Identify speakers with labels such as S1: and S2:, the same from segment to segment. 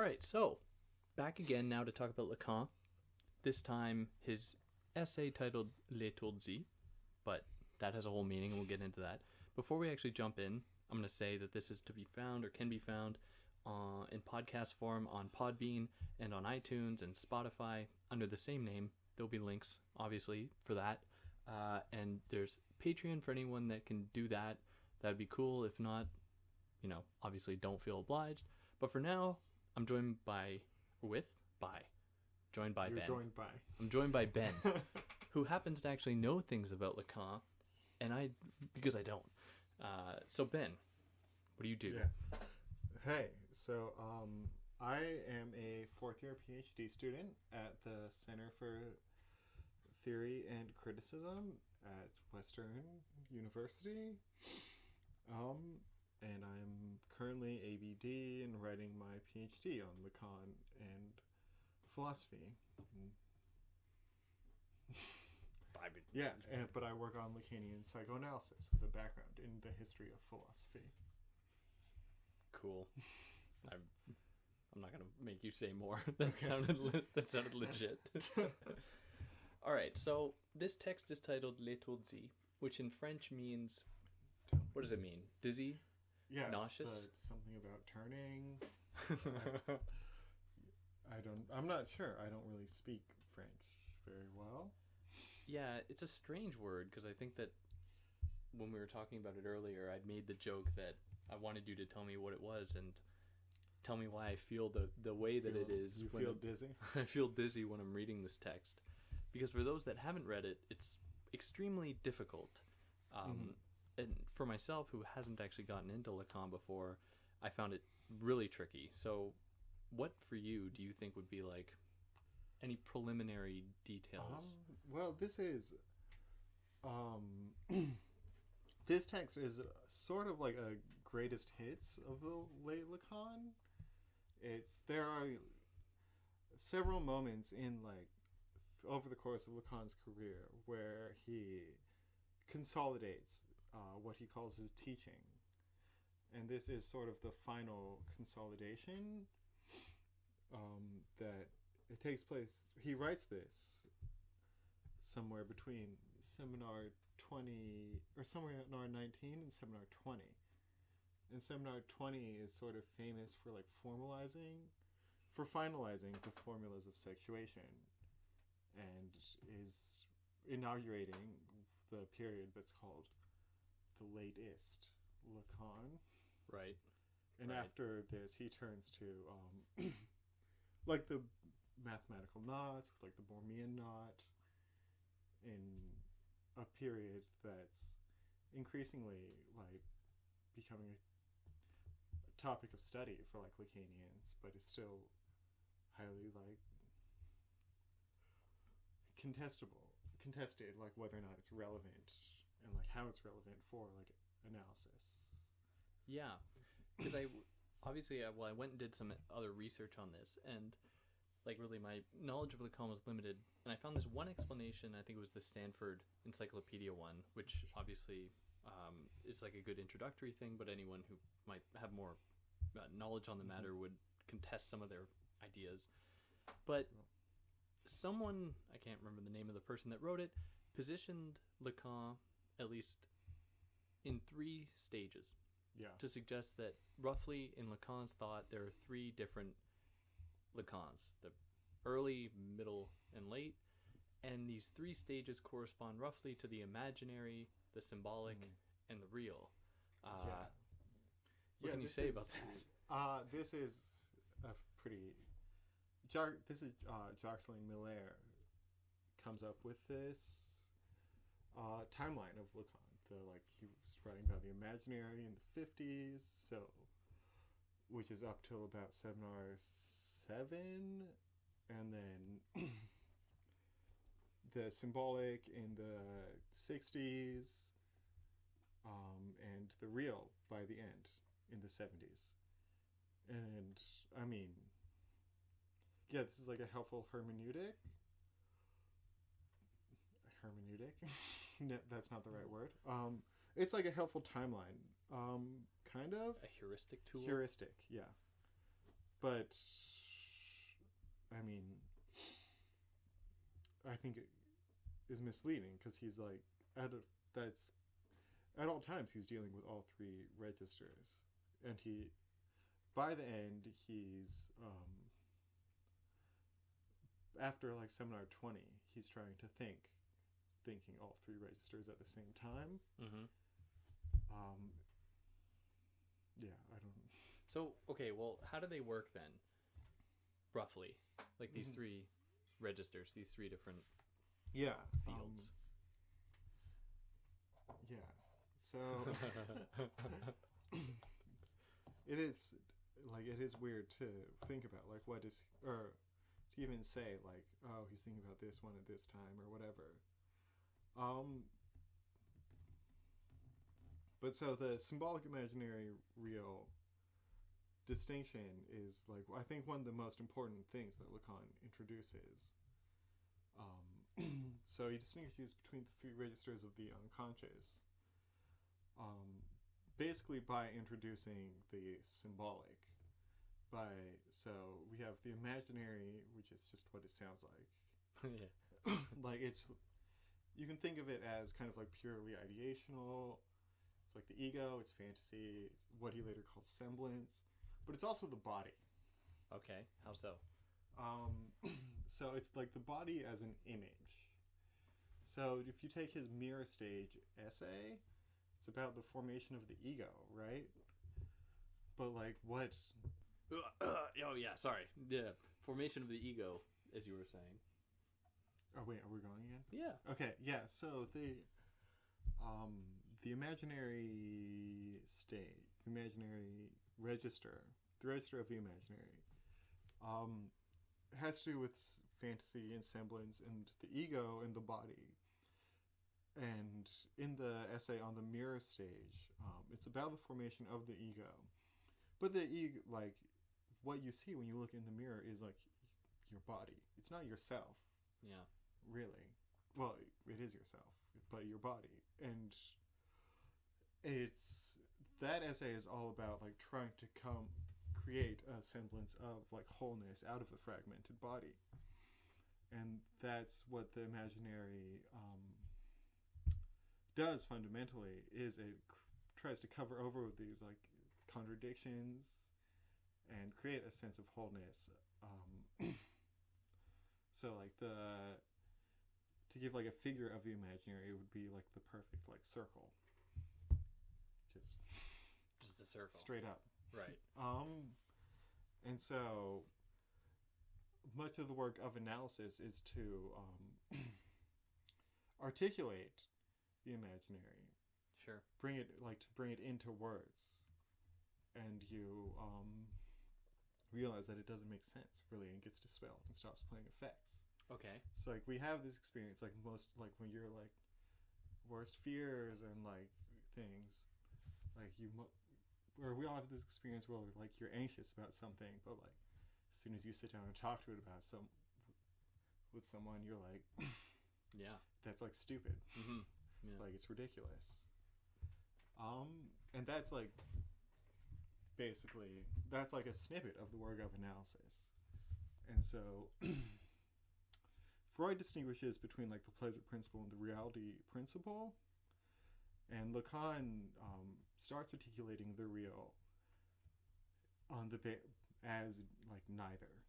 S1: right, so back again now to talk about Lacan. This time his essay titled L'étourdit, but that has a whole meaning and we'll get into that. Before we actually jump in, I'm going to say that this is to be found or can be found in podcast form on Podbean and on iTunes and Spotify under the same name. There'll be links, obviously, for that. And there's Patreon for anyone that can do that. That'd be cool. If not, obviously don't feel obliged. But for now, I'm joined by Ben. I'm joined by Ben, who happens to actually know things about Lacan, and because I don't. So Ben, what do you do?
S2: Yeah. Hey, so I am a fourth-year PhD student at the Center for Theory and Criticism at Western University. And I'm currently ABD and writing my PhD on Lacan and philosophy. But I work on Lacanian psychoanalysis with a background in the history of philosophy.
S1: Cool. I'm not gonna make you say more. That sounded legit. All right. So this text is titled L'étourdit, which in French means, what does it mean? Dizzy?
S2: Yeah,
S1: nauseous?
S2: It's something about turning. I'm not sure. I don't really speak French very well.
S1: Yeah, it's a strange word because I think that when we were talking about it earlier, I'd made the joke that I wanted you to tell me what it was and tell me why I feel the way that it is.
S2: You feel dizzy?
S1: I feel dizzy when I'm reading this text. Because for those that haven't read it, it's extremely difficult. And for myself, who hasn't actually gotten into Lacan before, I found it really tricky. So what for you do you think would be like any preliminary details?
S2: Well, this is this text is sort of like a greatest hits of the late Lacan. There are several moments in over the course of Lacan's career where he consolidates what he calls his teaching, and this is sort of the final consolidation that it takes place. He writes this somewhere between seminar 20 or seminar 19 and seminar 20. And seminar 20 is sort of famous for finalizing the formulas of sexuation, and is inaugurating the period that's called the latest Lacan.
S1: Right.
S2: And after this, he turns to the mathematical knots with the Bormian knot, in a period that's increasingly becoming a topic of study for Lacanians, but is still highly contested, whether or not it's relevant and how it's relevant for analysis.
S1: Yeah, because I went and did some other research on this, and really my knowledge of Lacan was limited, and I found this one explanation. I think it was the Stanford Encyclopedia one, which obviously is a good introductory thing, but anyone who might have more knowledge on the matter would contest some of their ideas. But someone, I can't remember the name of the person that wrote it, positioned Lacan at least in 3 stages.
S2: Yeah.
S1: To suggest that roughly in Lacan's thought there are 3 different Lacans: the early, middle, and late. And these 3 stages correspond roughly to the imaginary, the symbolic, and the real. What can you say about that?
S2: This is a pretty... Jacques Lacan comes up with this timeline of Lacan. He was writing about the imaginary in the 50s, which is up till about seminar 7, and then the symbolic in the 60s, and the real by the end in the 70s. And this is a helpful hermeneutic. No, that's not the right word. It's a helpful timeline, kind of.
S1: A heuristic tool?
S2: Heuristic, yeah. But I mean, I think it is misleading because he's like that's at all times he's dealing with all three registers, and he by the end he's after like seminar 20 he's trying to thinking all three registers at the same time. Yeah, I don't.
S1: So okay, well, how do they work then? Roughly, like these three registers, these three different
S2: Yeah,
S1: fields.
S2: Yeah, so it is weird to think about like what is or to even say like, oh, he's thinking about this one at this time or whatever. But so the symbolic imaginary real distinction is like I think one of the most important things that Lacan introduces. So he distinguishes between the three registers of the unconscious, basically by introducing the symbolic. So we have the imaginary, which is just what it sounds like.
S1: Yeah.
S2: Like you can think of it as kind of like purely ideational. It's like the ego, it's fantasy, it's what he later called semblance, but it's also the body.
S1: Okay, how so?
S2: So it's like the body as an image. So if you take his mirror stage essay, it's about the formation of the ego, right? But like what?
S1: Oh yeah, sorry. Yeah, formation of the ego, as you were saying.
S2: Oh wait, are we going again?
S1: Yeah.
S2: Okay, yeah. So the imaginary state, the imaginary register, the register of the imaginary, has to do with fantasy and semblance and the ego and the body. And in the essay on the mirror stage, it's about the formation of the ego. But the ego, like, what you see when you look in the mirror is like your body. It's not yourself.
S1: Yeah.
S2: Really. Well, it is yourself, but your body. And that essay is all about like trying to create a semblance of like wholeness out of the fragmented body. And that's what the imaginary does fundamentally, is it tries to cover over these like contradictions and create a sense of wholeness. So like to give like a figure of the imaginary, it would be like the perfect like circle. Just
S1: a circle.
S2: Straight up.
S1: Right.
S2: And so much of the work of analysis is to articulate the imaginary.
S1: Sure.
S2: Bring it into words, and you realize that it doesn't make sense really, and gets dispelled and stops playing effects.
S1: Okay.
S2: So like we have this experience like most like when you're like worst fears and like things like where we all have this experience where like you're anxious about something, but like as soon as you sit down and talk to it about with someone, you're like,
S1: yeah,
S2: that's like stupid.
S1: Mm-hmm. Yeah.
S2: Like it's ridiculous. And that's like basically that's like a snippet of the work of analysis. And so Freud distinguishes between like the pleasure principle and the reality principle, and Lacan starts articulating the real on as like neither.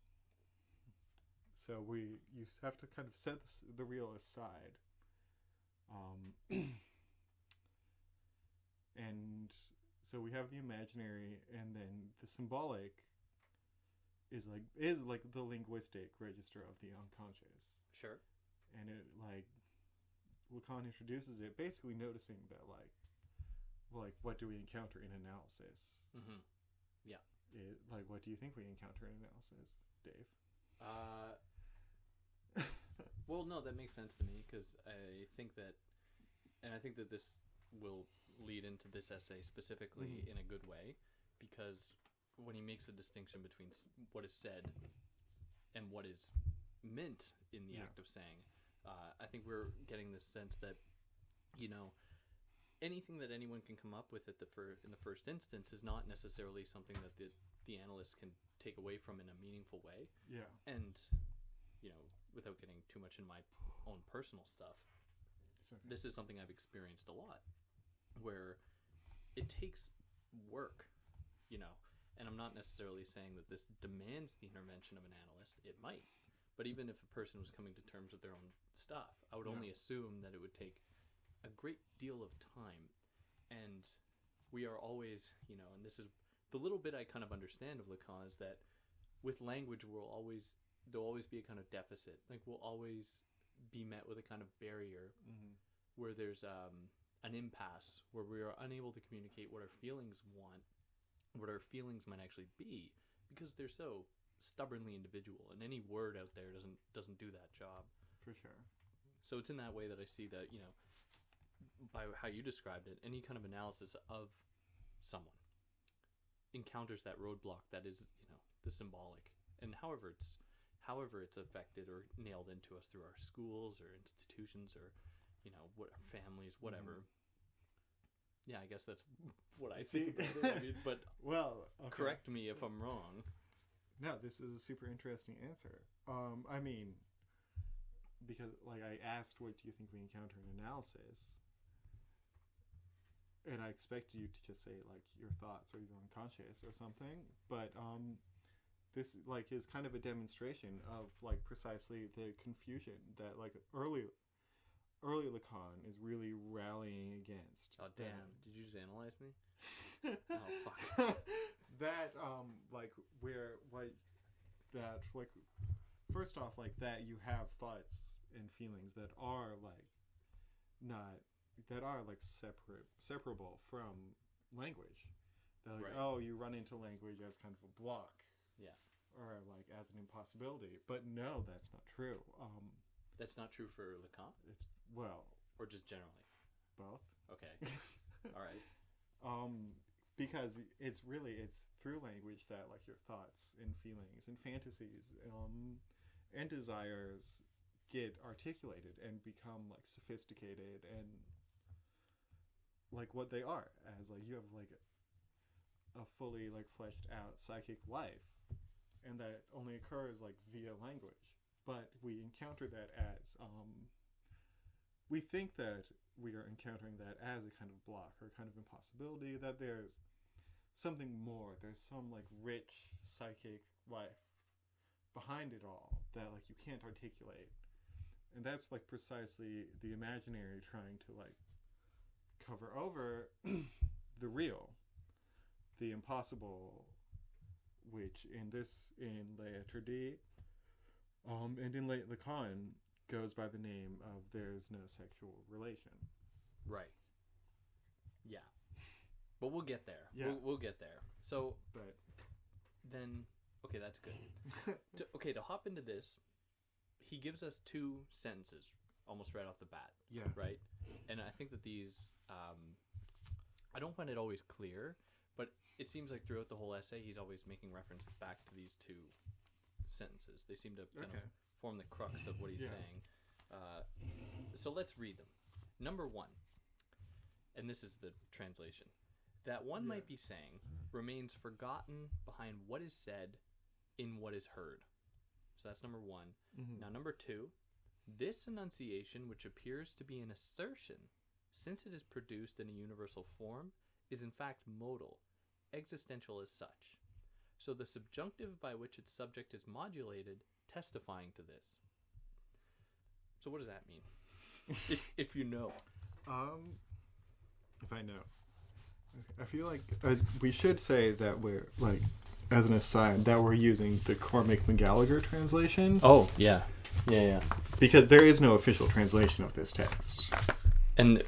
S2: So you have to kind of set the real aside, and so we have the imaginary, and then the symbolic is like the linguistic register of the unconscious.
S1: Sure.
S2: And it like Lacan introduces it basically noticing that like what do we encounter in analysis?
S1: Mm-hmm. Yeah.
S2: Like what do you think we encounter in analysis, Dave?
S1: Well, no, that makes sense to me, because I think that this will lead into this essay specifically in a good way, because when he makes a distinction between what is said and what is meant in the act of saying, I think we're getting this sense that, anything that anyone can come up with in the first instance is not necessarily something that the the analyst can take away from in a meaningful way.
S2: Yeah.
S1: And, without getting too much in my own personal stuff, this is something I've experienced a lot, where it takes work, and I'm not necessarily saying that this demands the intervention of an analyst. It might. But even if a person was coming to terms with their own stuff, I would only assume that it would take a great deal of time. And we are always, and this is the little bit I kind of understand of Lacan, is that with language there'll always be a kind of deficit. Like, we'll always be met with a kind of barrier where there's an impasse, where we are unable to communicate what our feelings want, what our feelings might actually be, because they're so stubbornly individual, and any word out there doesn't do that job.
S2: For sure.
S1: So it's in that way that I see that, by how you described it, any kind of analysis of someone encounters that roadblock that is, the symbolic, and however it's affected or nailed into us through our schools or institutions or, what families, whatever. Yeah, I guess that's what I think about it. I mean, but
S2: okay.
S1: Correct me if I'm wrong.
S2: No, this is a super interesting answer. I mean, because I asked, what do you think we encounter in analysis? And I expect you to just say your thoughts or your unconscious or something. But this is kind of a demonstration of precisely the confusion that early Lacan is really rallying against.
S1: Oh damn! Did you just analyze me? Oh fuck.
S2: That first off, that you have thoughts and feelings that are separable from language. That
S1: right.
S2: You run into language as kind of a block, or as an impossibility. But no, that's not true.
S1: That's not true for Lacan?
S2: Or
S1: just generally?
S2: Both.
S1: Okay. All right.
S2: Because it's through language that your thoughts and feelings and fantasies and desires get articulated and become sophisticated and what they are, as you have a fully fleshed out psychic life, and that only occurs via language. But we encounter that as we think that we are encountering that as a kind of block or a kind of impossibility, that there's something more, there's some rich psychic life behind it all that you can't articulate. And that's precisely the imaginary trying to cover over the real, the impossible, which in l'étourdit and in Lacan goes by the name of there's no sexual relation.
S1: Right. Yeah. But we'll get there.
S2: Yeah.
S1: We'll get there. So,
S2: but
S1: then, okay, that's good. To hop into this, he gives us two sentences almost right off the bat.
S2: Yeah.
S1: Right? And I think that these, I don't find it always clear, but it seems like throughout the whole essay, he's always making reference back to these two sentences. They seem to kind of form the crux of what he's saying. So let's read them. Number 1, and this is the translation. That one might be saying remains forgotten behind what is said in what is heard. So that's number 1. Mm-hmm. Now number 2, this enunciation, which appears to be an assertion, since it is produced in a universal form, is in fact modal, existential as such. So the subjunctive by which its subject is modulated, testifying to this. So what does that mean? if you know.
S2: If I know. I feel like we should say that we're, as an aside, that we're using the Cormac-McGallagher translation.
S1: Oh, yeah. Yeah.
S2: Because there is no official translation of this text.
S1: And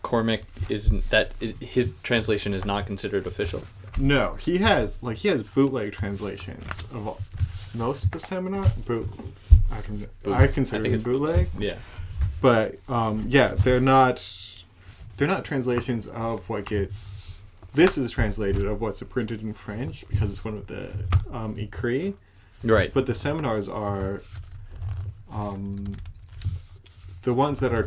S1: Cormac his translation is not considered official?
S2: No, he has bootleg translations of most of the seminar. I consider them bootleg.
S1: Yeah.
S2: But they're not translations of what gets. This is translated of what's printed in French because it's one of the écrits.
S1: Right.
S2: But the seminars are the ones that are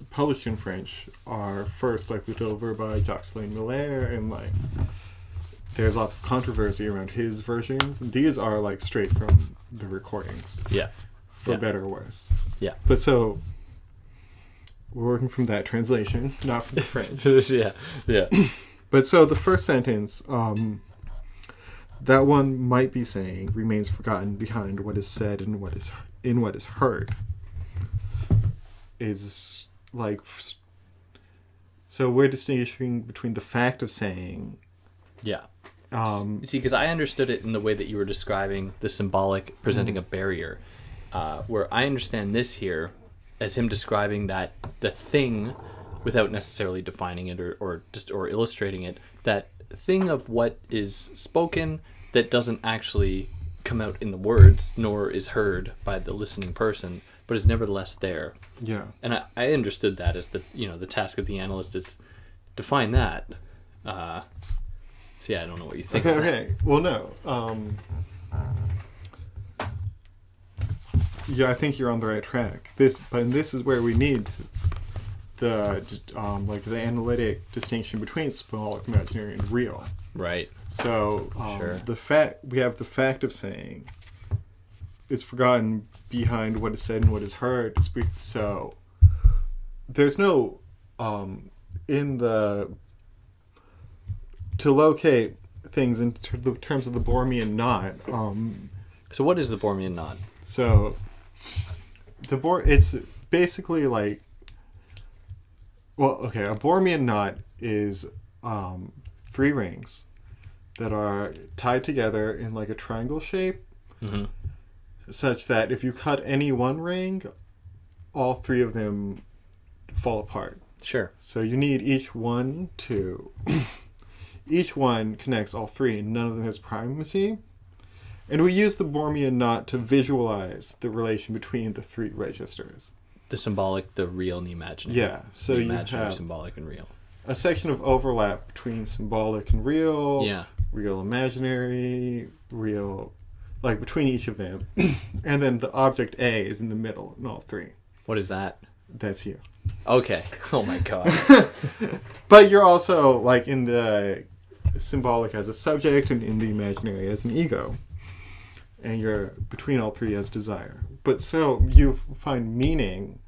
S2: published in French are first looked over by Jacques Lacan and there's lots of controversy around his versions. These are like straight from the recordings.
S1: Yeah.
S2: For better or worse.
S1: Yeah.
S2: But so we're working from that translation, not from the French.
S1: Yeah.
S2: But so the first sentence, that one might be saying remains forgotten behind what is said and what is heard. Is like, so we're distinguishing between the fact of saying.
S1: Yeah. See, because I understood it in the way that you were describing the symbolic presenting a barrier, where I understand this here as him describing that the thing, without necessarily defining it or illustrating it, that thing of what is spoken that doesn't actually come out in the words, nor is heard by the listening person, but is nevertheless there.
S2: Yeah. And
S1: I understood that as the task of the analyst is to find that. So yeah, I don't know what you think.
S2: Okay. Well, no. Yeah, I think you're on the right track. This is where we need the the analytic distinction between symbolic, imaginary, and real.
S1: Right.
S2: So
S1: Sure.
S2: we have the fact of saying is forgotten behind what is said and what is heard. So there's no to locate things in terms of the Borromean knot.
S1: So what is the Borromean knot?
S2: So it's basically like, well, okay, a Borromean knot is 3 rings that are tied together in like a triangle shape, such that if you cut any one ring, all 3 of them fall apart.
S1: Sure.
S2: So you need each one connects all 3, and none of them has primacy. And we use the Borromean knot to visualize the relation between the 3 registers.
S1: The symbolic, the real, and the imaginary.
S2: Yeah, so
S1: the
S2: you
S1: imaginary,
S2: have
S1: symbolic, and real.
S2: A section of overlap between symbolic and real.
S1: Yeah.
S2: Real, imaginary, real, like between each of them. And then the object A is in the middle in all 3.
S1: What is that?
S2: That's you.
S1: Okay. Oh my god.
S2: But you're also like in the symbolic as a subject and in the imaginary as an ego. And you're between all 3 as desire. But so you find meaning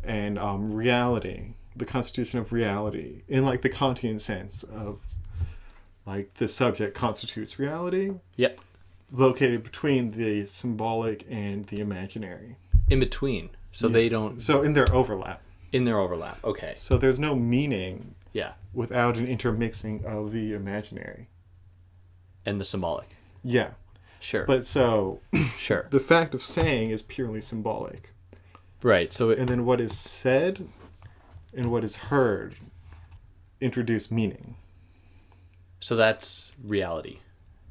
S2: and reality, the constitution of reality, in like the Kantian sense of like the subject constitutes reality.
S1: Yep.
S2: Located between the symbolic and the imaginary.
S1: In between. So they don't...
S2: So in their overlap.
S1: In their overlap. Okay.
S2: So there's no meaning.
S1: Yeah.
S2: Without an intermixing of the imaginary.
S1: And the symbolic.
S2: Yeah.
S1: Sure.
S2: But so...
S1: Sure.
S2: The fact of saying is purely symbolic.
S1: Right. So
S2: and then what is said and what is heard introduce meaning.
S1: So that's reality.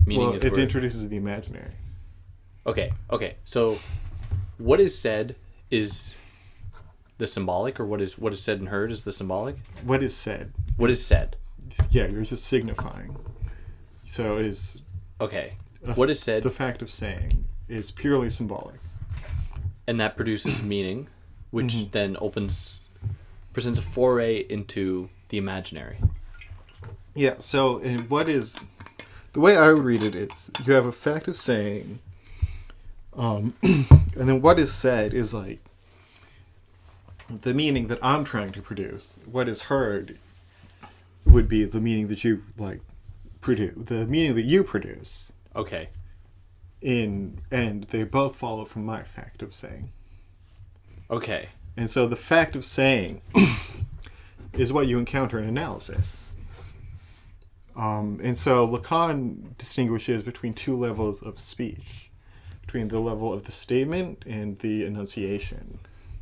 S1: Meaning
S2: well, it introduces the imaginary.
S1: Okay. So what is said is the symbolic, or what is said and heard is the symbolic?
S2: What is said?
S1: What is said?
S2: Yeah, you're just signifying. So is...
S1: Okay. What is said?
S2: The fact of saying is purely symbolic.
S1: And that produces meaning, which then presents a foray into the imaginary.
S2: Yeah, so the way I would read it is you have a fact of saying, and then what is said is like the meaning that I'm trying to produce. What is heard would be the meaning that you like produce, the meaning that you produce.
S1: Okay.
S2: And they both follow from my fact of saying.
S1: Okay.
S2: And so the fact of saying is what you encounter in analysis. And so Lacan distinguishes between 2 levels of speech, between the level of the statement and the enunciation.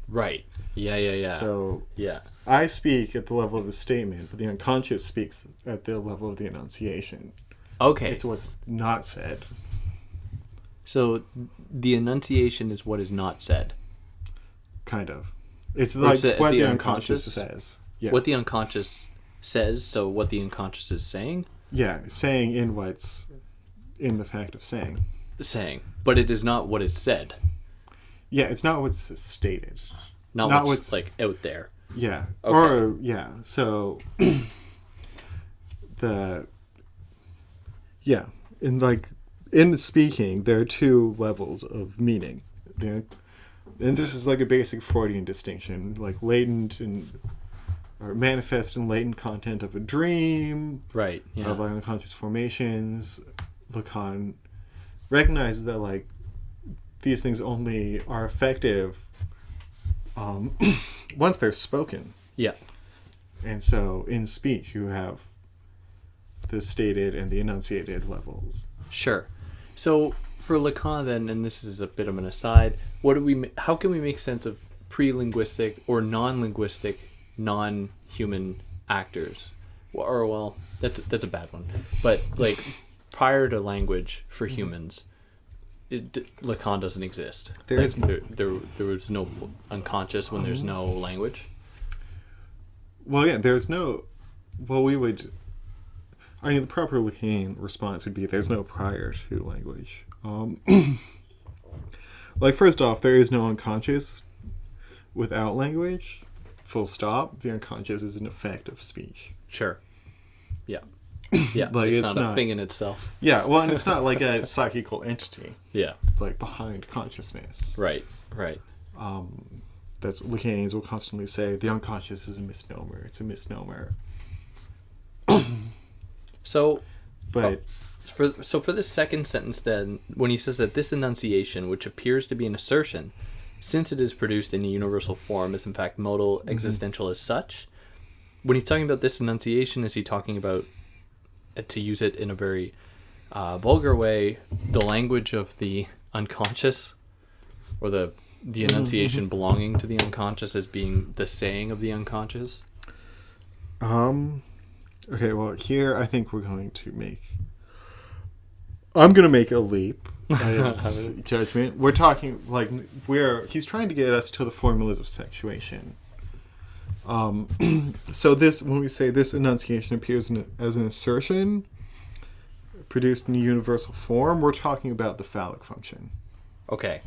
S1: Right. Yeah.
S2: So
S1: yeah,
S2: I speak at the level of the statement, but the unconscious speaks at the level of the enunciation.
S1: Okay.
S2: It's what's not said.
S1: So the enunciation is what is not said.
S2: Kind of. It's like what the unconscious says. Yeah.
S1: What the unconscious says, so what the unconscious is saying?
S2: Yeah, saying in what's in the fact of saying.
S1: Saying. But it is not what is said.
S2: Yeah, it's not what's stated.
S1: Not what's like out there.
S2: Yeah.
S1: Okay.
S2: Or, yeah, so the Yeah, in like in speaking, there are two levels of meaning. There, and this is like a basic Freudian distinction, like latent and or manifest and latent content of a dream,
S1: Right. Yeah.
S2: of like unconscious formations. Lacan recognizes that like these things only are effective once they're spoken.
S1: Yeah.
S2: And so in speech, you have the stated and the enunciated levels.
S1: Sure. So for Lacan, then, and this is a bit of an aside, how can we make sense of pre-linguistic or non-linguistic, non-human actors? Or well, that's a bad one. But like prior to language for humans, Lacan doesn't exist.
S2: There
S1: like,
S2: is
S1: there was no unconscious when there's no language.
S2: Well, yeah, there's no. Well, we would. I mean, the proper Lacanian response would be there's no prior to language. Like, first off, there is no unconscious without language. Full stop. The unconscious is an effect of speech.
S1: Sure. Yeah. Yeah.
S2: Like,
S1: it's not a thing in itself.
S2: Yeah, well, and it's not like a psychical entity.
S1: Yeah.
S2: Like, behind consciousness.
S1: Right. Right.
S2: That's what Lacanians will constantly say. The unconscious is a misnomer. It's a misnomer.
S1: So,
S2: But
S1: for this second sentence, then, when he says that this enunciation, which appears to be an assertion, since it is produced in a universal form, is in fact modal, existential as such. When he's talking about this enunciation, is he talking about, to use it in a very vulgar way, the language of the unconscious, or the enunciation belonging to the unconscious as being the saying of the unconscious?
S2: Okay, well, here I think I'm going to make a leap of judgment. We're talking, like, he's trying to get us to the formulas of sexuation. So when we say this enunciation appears as an assertion produced in a universal form, we're talking about the phallic function.
S1: Okay.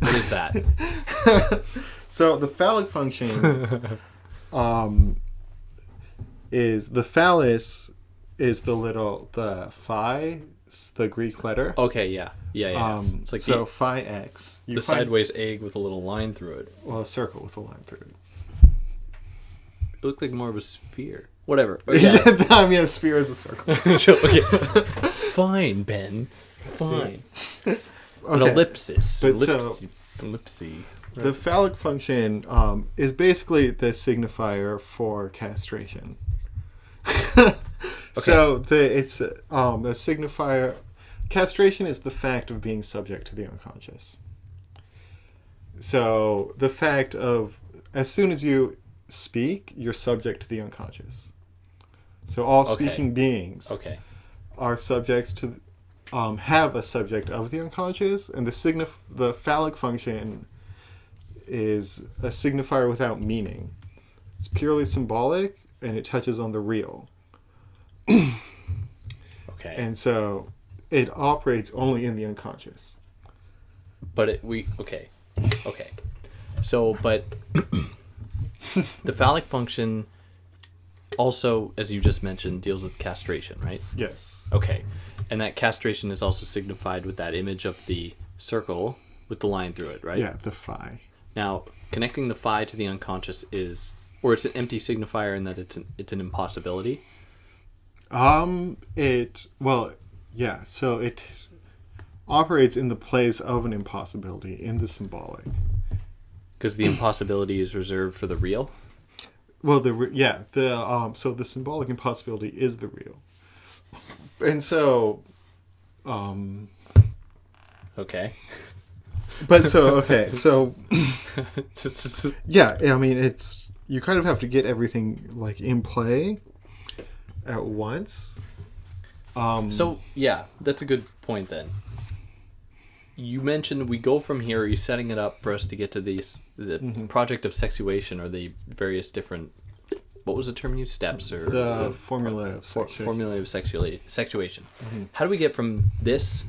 S1: What is that?
S2: So the phallic function is the phallus is the phi, the Greek letter.
S1: Okay, yeah. It's like
S2: so phi x.
S1: The sideways egg with a little line through it.
S2: Well, a circle with a line through it.
S1: It looked like more of a sphere. Whatever.
S2: Yeah, I mean, a sphere is a circle.
S1: Okay. Fine, Ben. Fine.
S2: Okay.
S1: An ellipsis.
S2: But so,
S1: ellipsy. Right.
S2: The phallic function is basically the signifier for castration. Okay. So it's a signifier. Castration is the fact of being subject to the unconscious. So the fact of, as soon as you speak, you're subject to the unconscious. So all speaking beings are subjects to, have a subject of the unconscious, and the phallic function is a signifier without meaning. It's purely symbolic, and it touches on the real.
S1: Okay.
S2: And so it operates only in the unconscious.
S1: But okay. So, but the phallic function also, as you just mentioned, deals with castration, right?
S2: Yes.
S1: Okay. And that castration is also signified with that image of the circle with the line through it, right?
S2: Yeah, the phi.
S1: Now, connecting the phi to the unconscious is, or it's an empty signifier in that it's an impossibility.
S2: So it operates in the place of an impossibility in the symbolic.
S1: Because the impossibility is reserved for the real?
S2: Well, so the symbolic impossibility is the real. And so,
S1: okay.
S2: But so yeah, I mean, you kind of have to get everything like in play at once.
S1: So yeah, that's a good point then. You mentioned we go from here, you're setting it up for us to get to the project of sexuation, or the various different, what was the term you used? Steps, or
S2: the formula of sexuation.
S1: Formula of sexuation. How do we get from this,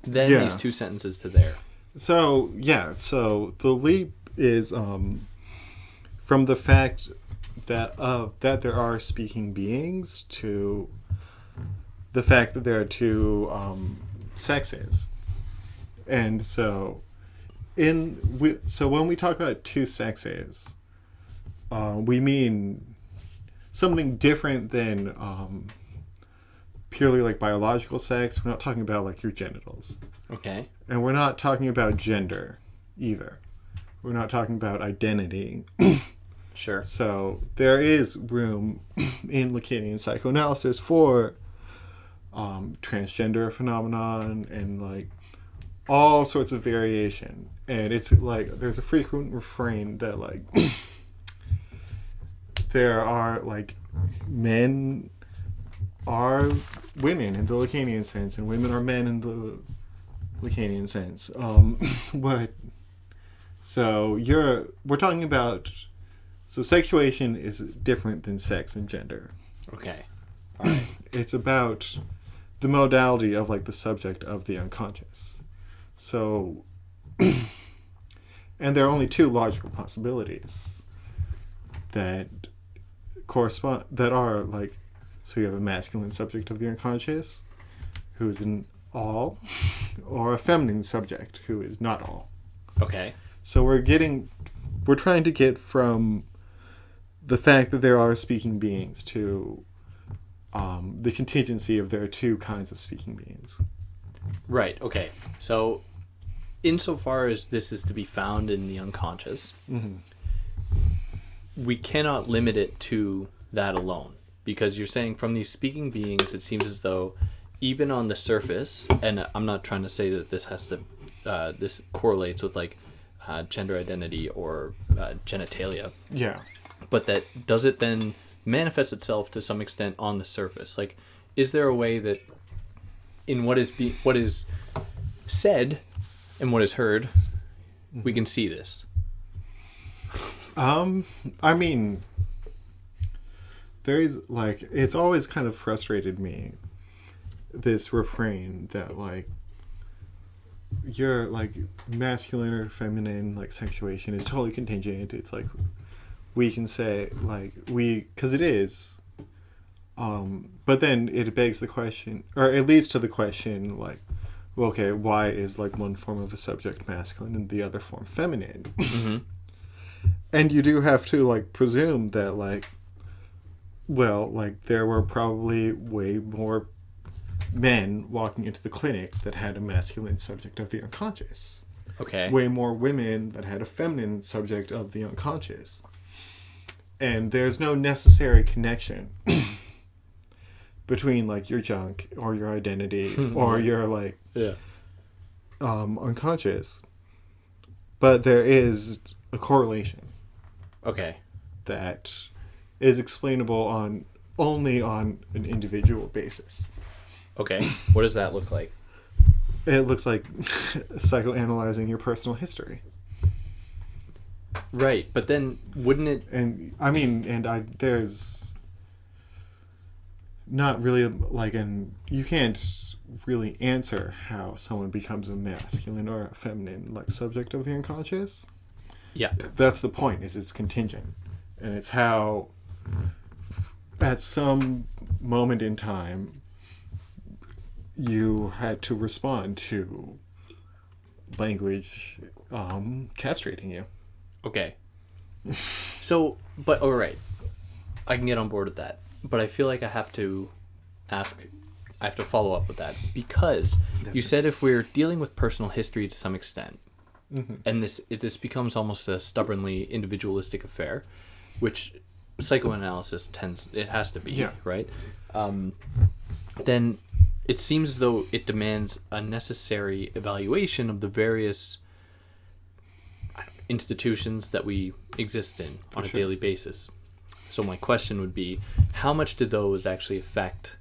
S1: then these two sentences to there?
S2: So the leap is from the fact that there are speaking beings to the fact that there are two sexes. And so when we talk about two sexes, we mean something different than purely like biological sex. We're not talking about like your genitals.
S1: Okay.
S2: And we're not talking about gender either. We're not talking about identity.
S1: Sure.
S2: So there is room in Lacanian psychoanalysis for transgender phenomenon and like all sorts of variation. And it's like there's a frequent refrain that like there are like men are women in the Lacanian sense and women are men in the Lacanian sense. We're talking about, so sexuation is different than sex and gender.
S1: Okay. All right.
S2: It's about the modality of like the subject of the unconscious. So, and there are only two logical possibilities that correspond, that are like, so you have a masculine subject of the unconscious who is an all, or a feminine subject who is not all.
S1: Okay.
S2: So we're trying to get from the fact that there are speaking beings to the contingency of there are two kinds of speaking beings.
S1: Right. Okay. So, insofar as this is to be found in the unconscious, we cannot limit it to that alone, because you're saying from these speaking beings, it seems as though even on the surface, and I'm not trying to say that this has to, this correlates with like gender identity or genitalia.
S2: Yeah.
S1: But that does it then manifest itself to some extent on the surface? Like, is there a way that in what is said and what is heard, we can see this?
S2: I mean, there is like, it's always kind of frustrated me, this refrain that like your like masculine or feminine like sexuation is totally contingent. It's like we can say like because it is, but then it begs the question, or it leads to the question like, well, okay, why is like one form of a subject masculine and the other form feminine?
S1: Mm-hmm.
S2: And you do have to like presume that like, well, like there were probably way more men walking into the clinic that had a masculine subject of the unconscious.
S1: Okay.
S2: Way more women that had a feminine subject of the unconscious. And there's no necessary connection between like your junk or your identity or your like unconscious. But there is a correlation.
S1: Okay.
S2: That is explainable only on an individual basis.
S1: Okay. What does that look like?
S2: It looks like psychoanalyzing your personal history.
S1: Right, but then wouldn't it?
S2: And I mean, there's not really like you can't really answer how someone becomes a masculine or a feminine like subject of the unconscious.
S1: Yeah.
S2: That's the point, is it's contingent. And it's how at some moment in time you had to respond to language castrating you.
S1: Okay. So, but all right, I can get on board with that. But I feel like I have to follow up with that, because you said if we're dealing with personal history to some extent, and this becomes almost a stubbornly individualistic affair, which psychoanalysis has to be, right? Then it seems as though it demands a necessary evaluation of the various institutions that we exist in on a daily basis. So my question would be, how much do those actually affect,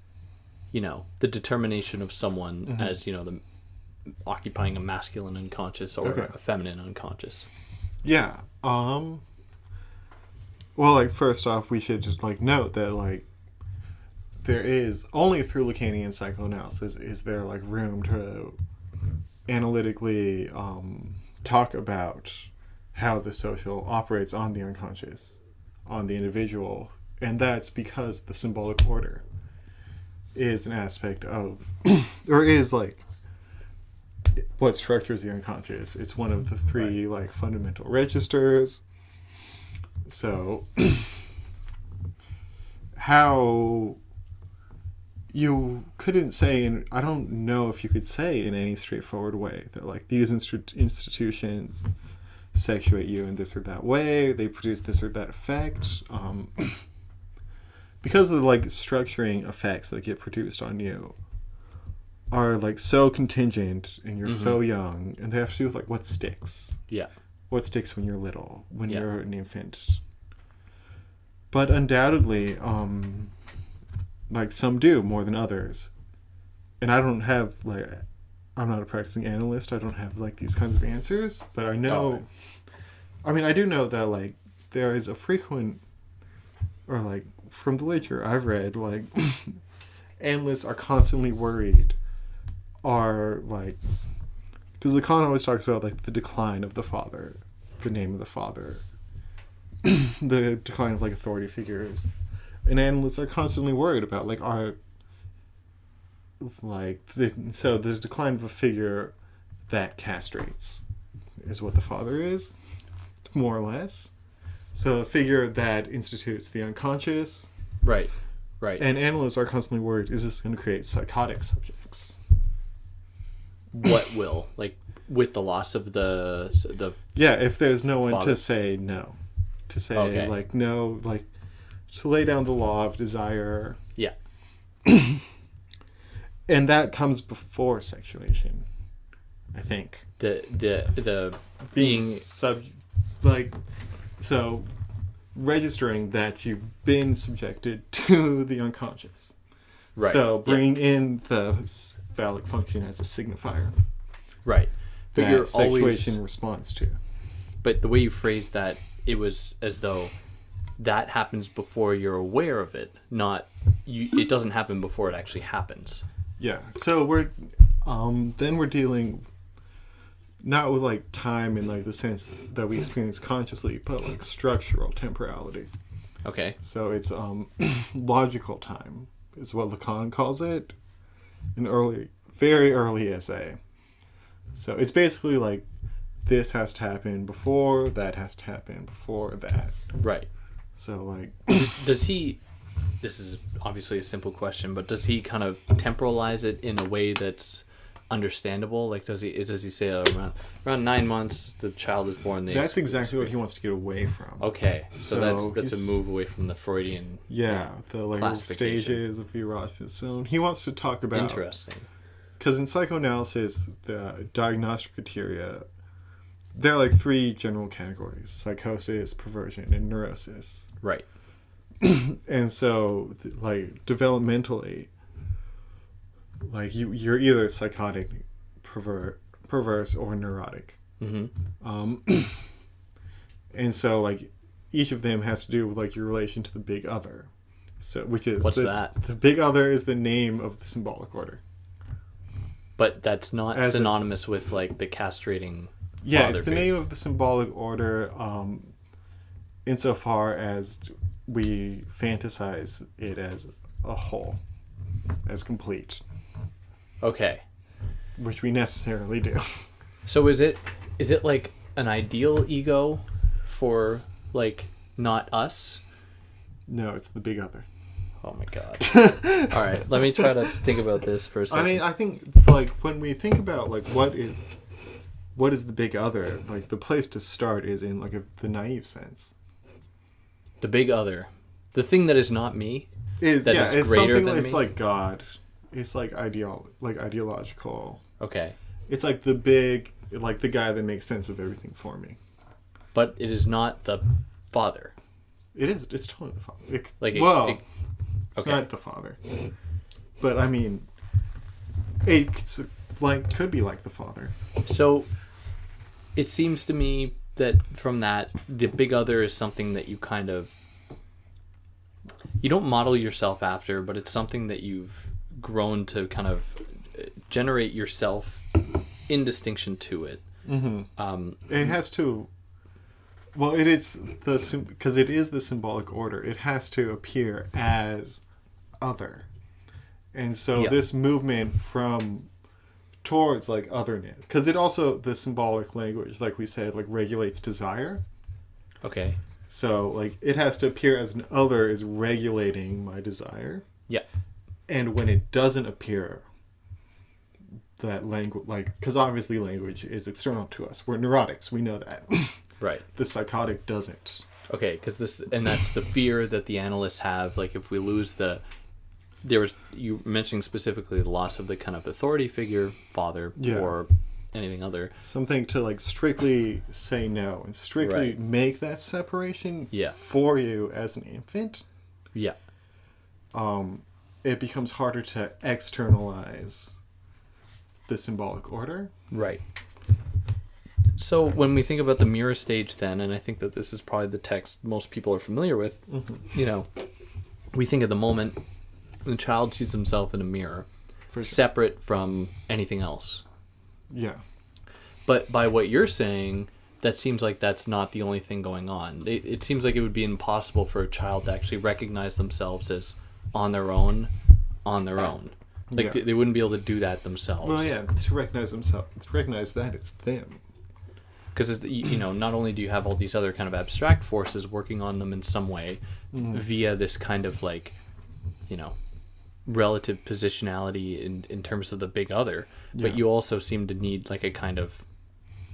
S1: the determination of someone as, occupying a masculine unconscious or a feminine unconscious?
S2: Yeah. Well, like, first off, we should just, like, note that, like, there is, only through Lacanian psychoanalysis is there, like, room to analytically talk about how the social operates on the unconscious, on the individual, and that's because the symbolic order. is an aspect of, or is like what structures the unconscious. It's one of the three like fundamental registers. So how you couldn't say, and I don't know if you could say in any straightforward way that like these institutions sexuate you in this or that way, they produce this or that effect, because of the like structuring effects that get produced on you are like so contingent, and you're so young, and they have to do with like what sticks.
S1: Yeah.
S2: What sticks when you're little, when you're an infant. But undoubtedly, like some do more than others. And I don't have like, I'm not a practicing analyst. I don't have like these kinds of answers, but I know, I mean, I do know that like there is a frequent, or like from the literature I've read, like analysts are constantly worried, are like, because Lacan always talks about like the decline of the father, the name of the father, the decline of like authority figures, and analysts are constantly worried about like our like so the decline of a figure that castrates is what the father is, more or less. So a figure that institutes the unconscious,
S1: right,
S2: and analysts are constantly worried: is this going to create psychotic subjects?
S1: What will, like, with the loss of the
S2: yeah, if there's no one
S1: father.
S2: to say no, to say like no, like to lay down the law of desire.
S1: Yeah.
S2: And that comes before sexuation, I think.
S1: The being
S2: like, so registering that you've been subjected to the unconscious.
S1: Right.
S2: So bringing in the phallic function as a signifier.
S1: Right. But
S2: That
S1: you're
S2: sexuation
S1: always,
S2: responds to.
S1: but the way you phrased that, it was as though that happens before you're aware of it, not you. It doesn't happen before it actually happens.
S2: Yeah. So then we're dealing not with like time in like the sense that we experience consciously, but like structural temporality.
S1: Okay.
S2: So it's logical time is what Lacan calls it, an very early essay. So it's basically like this has to happen before that has to happen before that.
S1: Right.
S2: So like,
S1: Does he? This is obviously a simple question, but does he kind of temporalize it in a way that's understandable? Like, does he say around 9 months the child is born?
S2: That's exactly what he wants to get away from.
S1: Okay, so that's a
S2: he's-
S1: move away from the Freudian.
S2: Yeah, the like
S1: Classification.
S2: stages of the erotic zone. He wants to talk about,
S1: Interesting.
S2: because in psychoanalysis, the diagnostic criteria, there are like three general categories: psychosis, perversion, and neurosis.
S1: Right.
S2: And so, like developmentally, like you're either psychotic, perverse, or neurotic.
S1: Mm-hmm.
S2: And so like each of them has to do with like your relation to the big other. So which is
S1: What's that?
S2: The big other is the name of the symbolic order.
S1: But that's not
S2: As
S1: synonymous with like the castrating.
S2: Yeah,
S1: father
S2: it's the
S1: figure.
S2: name of the symbolic order, insofar as we fantasize it as a whole, as complete,
S1: Okay.
S2: which we necessarily do.
S1: So is it like an ideal ego for like not us?
S2: No, it's the big other.
S1: Oh my god. All right, let me try to think about this for a second.
S2: I mean, I think like when we think about like what is the big other, like the place to start is in like the naive sense.
S1: The big other, the thing that is not me,
S2: It's
S1: that is
S2: it's
S1: greater
S2: something
S1: than
S2: it's
S1: me?
S2: like God. It's like ideological.
S1: Okay,
S2: It's like the big, like the guy that makes sense of everything for me.
S1: but it is not the father.
S2: It is. It's totally the father. It's
S1: okay.
S2: not the father. But I mean, it's like could be like the father.
S1: So it seems to me that from that, the big other is something that you kind of, you don't model yourself after, but it's something that you've grown to kind of generate yourself in distinction to it.
S2: Mm-hmm. It has to. Well, it is because it is the symbolic order. It has to appear as other, And so
S1: Yeah.
S2: this movement from towards like otherness, because it also, the symbolic language, like we said, like regulates desire.
S1: Okay.
S2: So like it has to appear as an other is regulating my desire.
S1: Yeah.
S2: And when it doesn't appear, that language, like, because obviously language is external to us. We're neurotics. We know that.
S1: Right.
S2: The psychotic doesn't.
S1: Okay, because that's the fear that the analysts have. Like, if we lose you mentioning specifically the loss of the kind of authority figure, father,
S2: Yeah.
S1: or anything other.
S2: Something to like strictly say no and strictly
S1: Right.
S2: make that separation
S1: Yeah.
S2: for you as an infant.
S1: Yeah.
S2: It becomes harder to externalize the symbolic order.
S1: Right. So when we think about the mirror stage then, and I think that this is probably the text most people are familiar with, you know, we think of the moment the child sees himself in a mirror,
S2: For sure.
S1: separate from anything else.
S2: Yeah.
S1: But by what you're saying, that seems like that's not the only thing going on. It seems like it would be impossible for a child to actually recognize themselves as on their own. Like,
S2: Yeah.
S1: they wouldn't be able to do that themselves.
S2: Well, yeah, to recognize themselves, to recognize that it's them.
S1: Because, you know, not only do you have all these other kind of abstract forces working on them in some way via this kind of, like, you know, relative positionality in terms of the big other, but
S2: Yeah.
S1: you also seem to need, like, a kind of,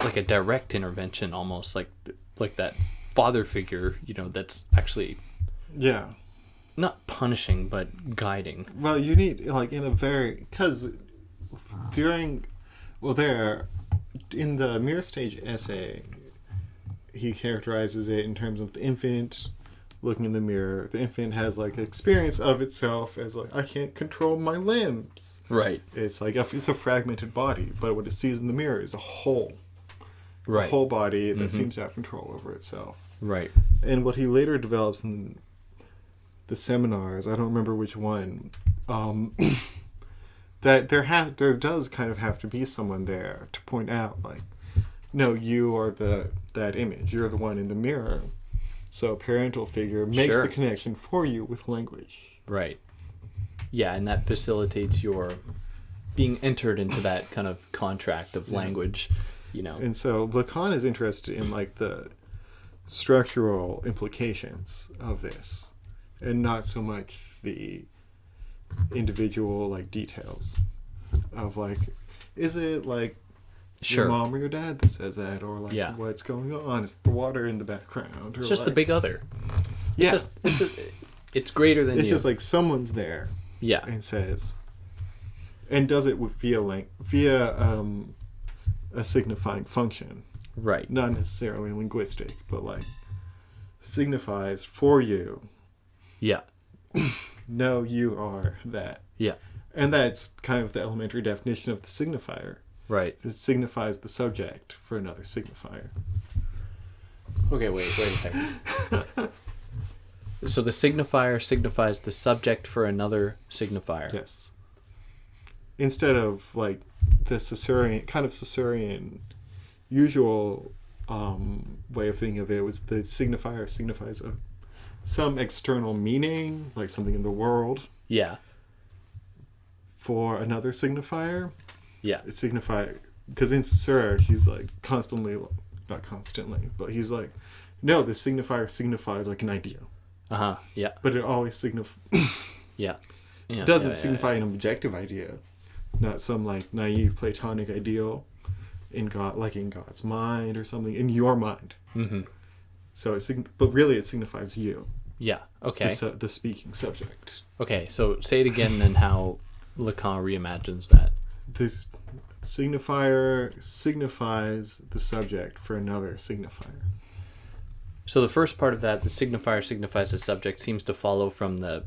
S1: like a direct intervention almost, like that father figure, you know, that's actually
S2: Yeah.
S1: not punishing, but guiding.
S2: Well, you need, like, in a very, because in the mirror stage essay, he characterizes it in terms of the infant looking in the mirror. The infant has, like, experience of itself as, like, I can't control my limbs.
S1: Right.
S2: It's like, it's a fragmented body, but what it sees in the mirror is a whole
S1: Right.
S2: whole body that seems to have control over itself.
S1: Right.
S2: And what he later develops in the seminars, I don't remember which one, that there does kind of have to be someone there to point out, like, no, you are that image. You're the one in the mirror. So a parental figure makes
S1: Sure.
S2: the connection for you with language.
S1: Right. Yeah, and that facilitates your being entered into that kind of contract of language, you know.
S2: And so Lacan is interested in, like, the structural implications of this, and not so much the individual, like, details of, like, is it like
S1: Sure.
S2: your mom or your dad that says that, or like
S1: Yeah.
S2: what's going on? Is the water in the background? Or
S1: It's just
S2: like,
S1: the big other.
S2: yeah.
S1: It's greater than
S2: It's
S1: you.
S2: just like someone's there
S1: Yeah.
S2: and says, and does it via a signifying function,
S1: Right.
S2: not necessarily linguistic, but like signifies for you.
S1: Yeah.
S2: No, you are that.
S1: Yeah.
S2: And that's kind of the elementary definition of the signifier.
S1: Right.
S2: It signifies the subject for another signifier.
S1: Okay, wait a second. So the signifier signifies the subject for another signifier.
S2: Yes. Instead of like the Caesarean usual way of thinking of it was the signifier signifies some external meaning, like something in the world,
S1: Yeah.
S2: for another signifier.
S1: Yeah.
S2: It signifies, because in Caesarea he's like constantly, not constantly, but he's like, no, the signifier signifies like an idea,
S1: Uh-huh. Yeah.
S2: but it always
S1: Yeah. Yeah.
S2: doesn't
S1: yeah,
S2: signify an objective idea, not some like naive Platonic ideal in God, like in God's mind or something, in your mind.
S1: Mm-hmm.
S2: So but really it signifies you,
S1: Yeah. Okay.
S2: the speaking subject.
S1: Okay. So say it again, and how Lacan reimagines that.
S2: This signifier signifies the subject for another signifier.
S1: So the first part of that, the signifier signifies the subject, seems to follow from the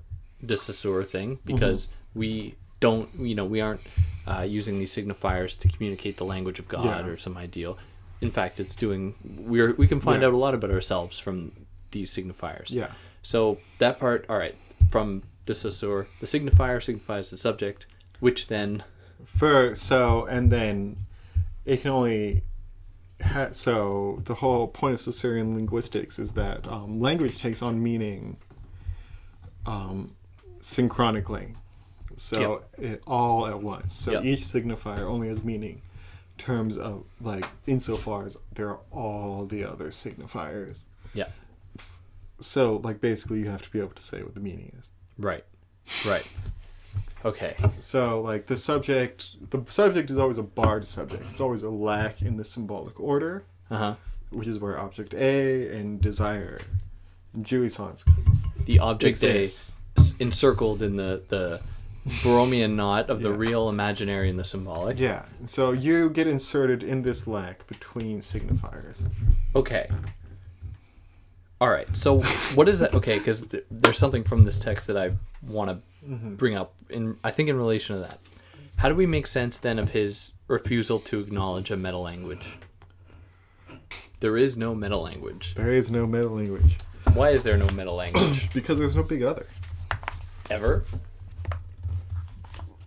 S1: Saussure thing, because we don't, we aren't using these signifiers to communicate the language of God or some ideal. In fact, it's doing, we can find out a lot about ourselves from these signifiers.
S2: Yeah.
S1: So that part, all right, from the Saussure, the signifier signifies the subject, which then...
S2: And then it can only... so the whole point of Saussurian linguistics is that language takes on meaning synchronically. So it all at once. So each signifier only has meaning in terms of like insofar as there are all the other signifiers.
S1: Yeah.
S2: So like basically you have to be able to say what the meaning is.
S1: Right. Okay.
S2: So like the subject is always a barred subject. It's always a lack in the symbolic order, which is where object A and desire, jouissance,
S1: the object
S2: exists.
S1: A encircled in the Borromean knot of the real, imaginary, and the symbolic.
S2: Yeah. So you get inserted in this lack between signifiers.
S1: Okay. All right. So what is that? Okay, because there's something from this text that I want to bring up I think in relation to that. How do we make sense then of his refusal to acknowledge a meta language? There is no meta language.
S2: There is no meta language.
S1: Why is there no meta language?
S2: Because there's no big other.
S1: Ever?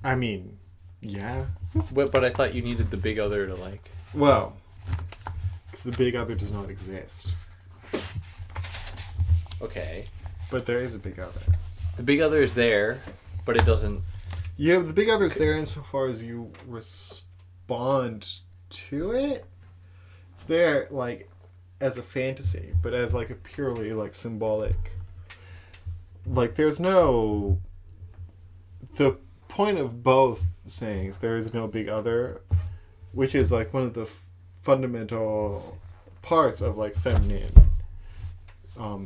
S2: I mean, yeah.
S1: But I thought you needed the big other to like...
S2: Well, because the big other does not exist.
S1: Okay.
S2: But there is a big other.
S1: The big other is there, but it doesn't...
S2: Yeah, the big other is there insofar as you respond to it. It's there, like, as a fantasy, but as, like, a purely, like, symbolic... Like, there's no... The point of both sayings, there is no big other, which is, like, one of the fundamental parts of, like, feminine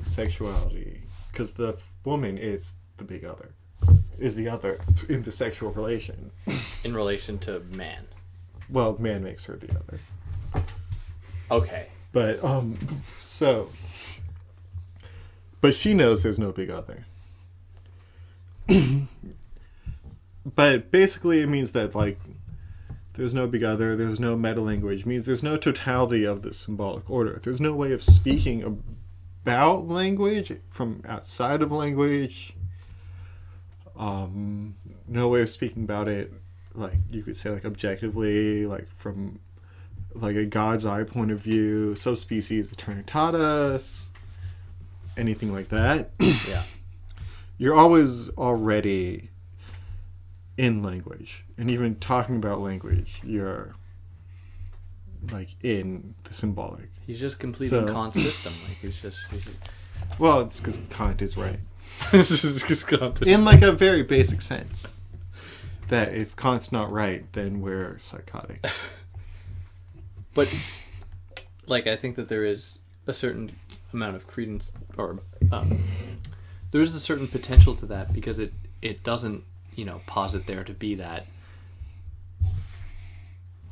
S2: sexuality. Because the woman is the big other. Is the other in the sexual relation.
S1: In relation to man.
S2: Well, man makes her the other.
S1: Okay.
S2: But, so... But she knows there's no big other. But basically it means that, like, there's no big other, there's no meta language. It means there's no totality of the symbolic order. There's no way of speaking about language from outside of language. No way of speaking about it, like, you could say, like, objectively, like, from, like, a God's eye point of view, subspecies aeternitatis, anything like that.
S1: Yeah.
S2: You're always already in language. And even talking about language, you're, like, in the symbolic.
S1: He's just completing Kant's system. Like, he's just...
S2: Well, it's because Kant is right.
S1: Kant is...
S2: In, like, a very basic sense. That if Kant's not right, then we're psychotic.
S1: But, like, I think that there is a certain amount of credence, or there is a certain potential to that, because it doesn't, posit there to be that,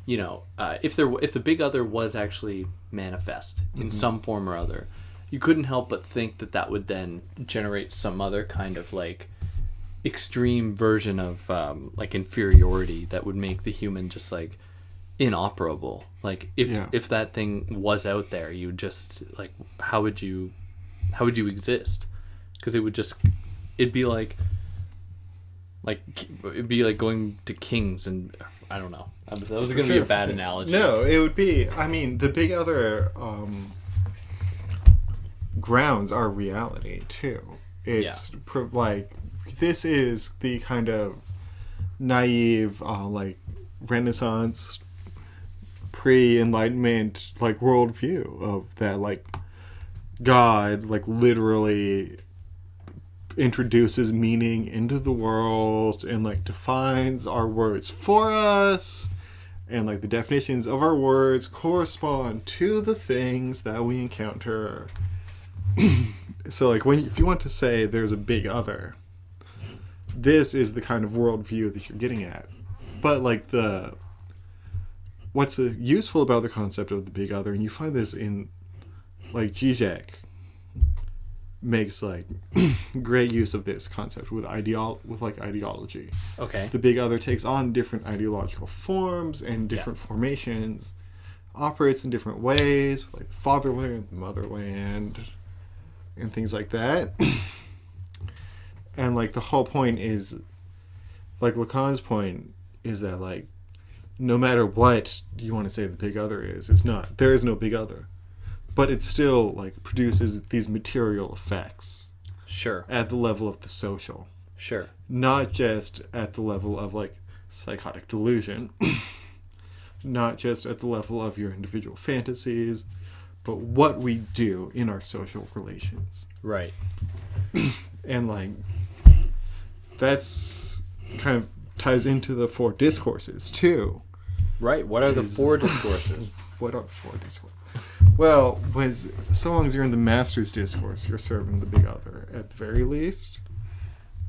S1: if the big other was actually manifest in some form or other, you couldn't help but think that would then generate some other kind of, like, extreme version of like inferiority that would make the human just, like, inoperable. Like, if that thing was out there, you would just, like, how would you exist? Because it'd be like going to kings, and I don't know, that was going to be a bad analogy.
S2: No, it would be, I mean, the big other grounds are reality too. It's like, this is the kind of naive, like, Renaissance, pre-Enlightenment, like, worldview of that, like, God, like, literally introduces meaning into the world and, like, defines our words for us, and, like, the definitions of our words correspond to the things that we encounter. So, like, if you want to say there's a big other, this is the kind of worldview that you're getting at. But, like, what's useful about the concept of the big other, and you find this in, like, Zizek makes, like, great use of this concept with ideology.
S1: Okay.
S2: The big other takes on different ideological forms and different formations, operates in different ways, like fatherland, motherland, and things like that. And, like, the whole point is, like, Lacan's point is that, like, no matter what you want to say the big other is, there is no big other. But it still, like, produces these material effects.
S1: Sure.
S2: At the level of the social.
S1: Sure.
S2: Not just at the level of like psychotic delusion, not just at the level of your individual fantasies, but what we do in our social relations.
S1: Right.
S2: And like that's kind of ties into the 4 discourses too.
S1: Right. What are the 4 discourses?
S2: What are 4 discourses? Well, so long as you're in the master's discourse, you're serving the big other at the very least.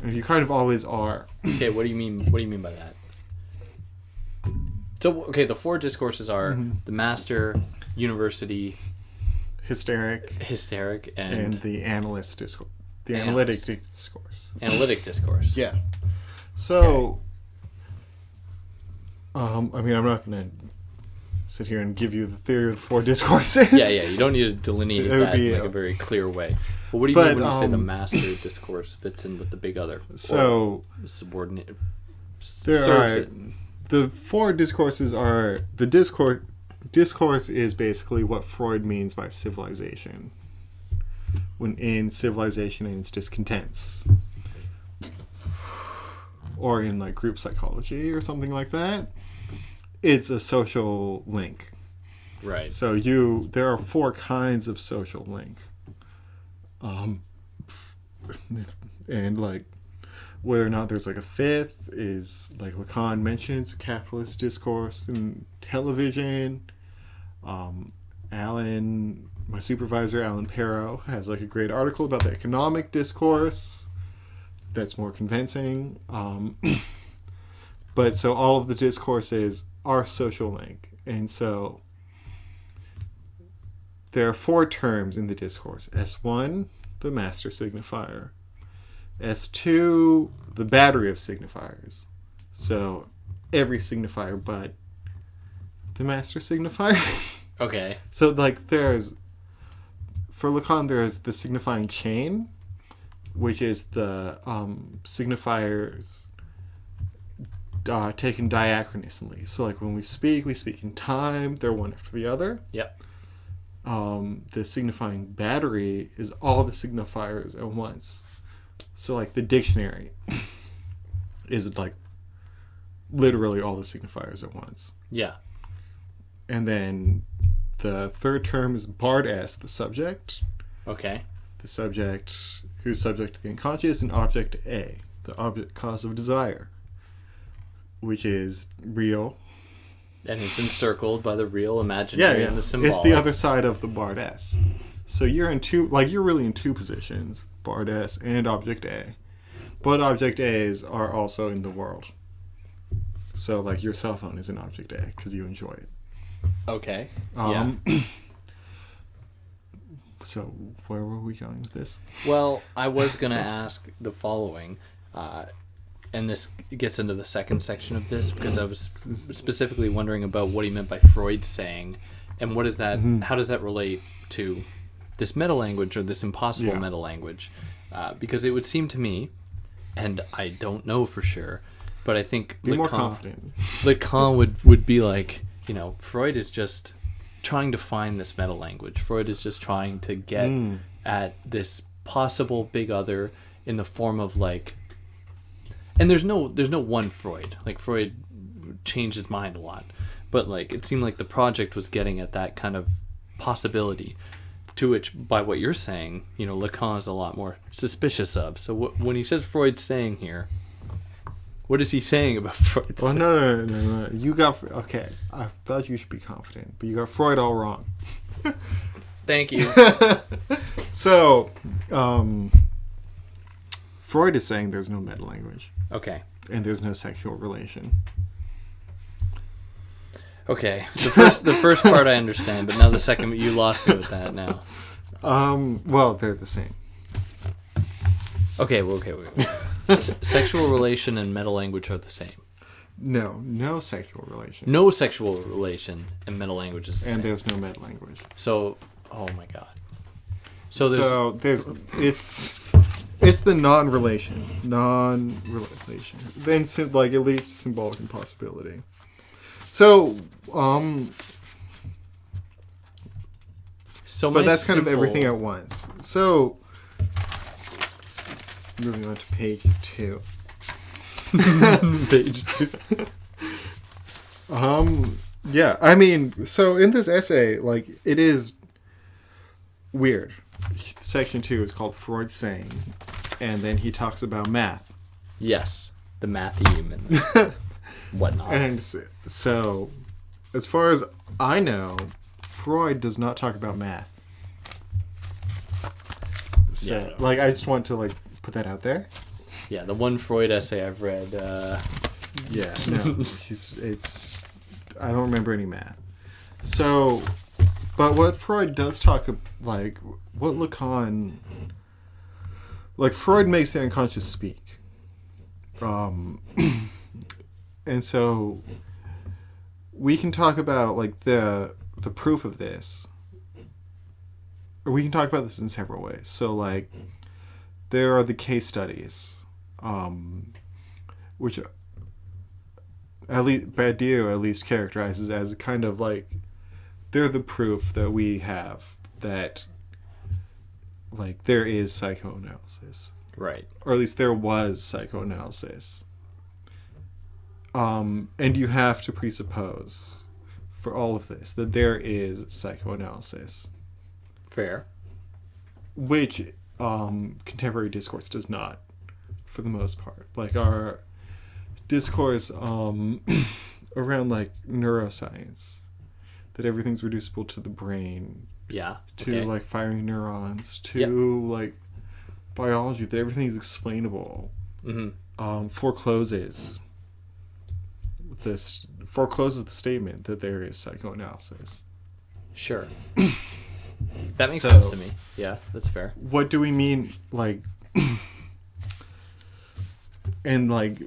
S2: And you kind of always are.
S1: Okay, what do you mean? What do you mean by that? So, okay, the 4 discourses are the master, university,
S2: hysteric, and the analyst discourse, the analytic discourse.
S1: Analytic discourse.
S2: Yeah. So, I mean, I'm not going to sit here and give you the theory of the 4 discourses.
S1: Yeah. You don't need to delineate that in like a very clear way. But what do you mean when you say the master discourse fits in with the big other?
S2: So,
S1: subordinate.
S2: The 4 discourses are the discourse is basically what Freud means by civilization. When in civilization and its discontents, or in like group psychology or something like that, it's a social link.
S1: Right.
S2: So there are 4 kinds of social link. And like whether or not there's like a 5th is like Lacan mentions capitalist discourse in television. My supervisor Alan Perrow has like a great article about the economic discourse that's more convincing. But so all of the discourses are social link, and so there are 4 terms in the discourse. S1, the master signifier. S2, the battery of signifiers. So every signifier but the master signifier.
S1: Okay.
S2: So like for Lacan there's the signifying chain, which is the signifiers taken diachronously. So like when we speak in time, they're one after the other.
S1: Yep.
S2: The signifying battery is all the signifiers at once. So like the dictionary is like literally all the signifiers at once.
S1: Yeah.
S2: And then the 3rd term is Bard S, the subject.
S1: Okay.
S2: The subject who's subject to the unconscious, and object A, the object cause of desire, which is real.
S1: And it's encircled by the real, imaginary, and the symbolic.
S2: It's the other side of the Bard S. So you're really in 2 positions, Bard S and object A. But object A's are also in the world. So like your cell phone is an object A because you enjoy it.
S1: Okay.
S2: So where were we going with this?
S1: Well, I was going to ask the following, and this gets into the second section of this, because I was specifically wondering about what he meant by Freud's saying, and what is that? How does that relate to this meta-language, or this impossible meta-language? Because it would seem to me, and I don't know for sure, but I think
S2: Be more confident.
S1: Lacan would be like, Freud is just trying to find this meta-language. Freud is just trying to get at this possible big other in the form of like, and there's no one Freud. Like Freud changed his mind a lot, but like it seemed like the project was getting at that kind of possibility, to which, by what you're saying, Lacan is a lot more suspicious of. So when he says Freud's saying here, what is he saying about Freud?
S2: Well, no. You got... Okay, I thought you should be confident, but you got Freud all wrong.
S1: Thank you.
S2: So, Freud is saying there's no meta-language.
S1: Okay.
S2: And there's no sexual relation.
S1: Okay. The first part I understand, but now the second, you lost me with that now.
S2: Well, they're the same.
S1: Okay. Sexual relation and meta-language are the same.
S2: No sexual relation.
S1: No sexual relation and meta-language is the same.
S2: And there's no meta-language.
S1: So, oh my god.
S2: It's the non-relation. Then, like, it leads to symbolic impossibility. So, but that's kind of everything at once. So, moving on to page 2.
S1: Page 2.
S2: Yeah, I mean, so in this essay, like, it is weird. Section 2 is called Freud Saying, and then he talks about math.
S1: Yes, the matheme and whatnot.
S2: And so, as far as I know, Freud does not talk about math. So,
S1: Yeah.
S2: like, I just want to, like, put that out there.
S1: Yeah, the one Freud essay I've read.
S2: Yeah, no, I don't remember any math. So, but what Freud does talk about, like, what Lacan, like, Freud makes the unconscious speak. And so we can talk about, like, the proof of this. Or we can talk about this in several ways. So, like, there are the case studies, which at least Badiou at least characterizes as a kind of like, they're the proof that we have that, like, there is psychoanalysis.
S1: Right.
S2: Or at least there was psychoanalysis. And you have to presuppose for all of this that there is psychoanalysis.
S1: Fair.
S2: Which contemporary discourse does not, for the most part. Like, our discourse around, like, neuroscience, that everything's reducible to the brain,
S1: Yeah.
S2: to
S1: Okay.
S2: like firing neurons, to like biology, that everything's explainable, forecloses the statement that there is psychoanalysis.
S1: Sure. That makes
S2: So-
S1: sense to me. Yeah, that's fair.
S2: What do we mean, like, and like,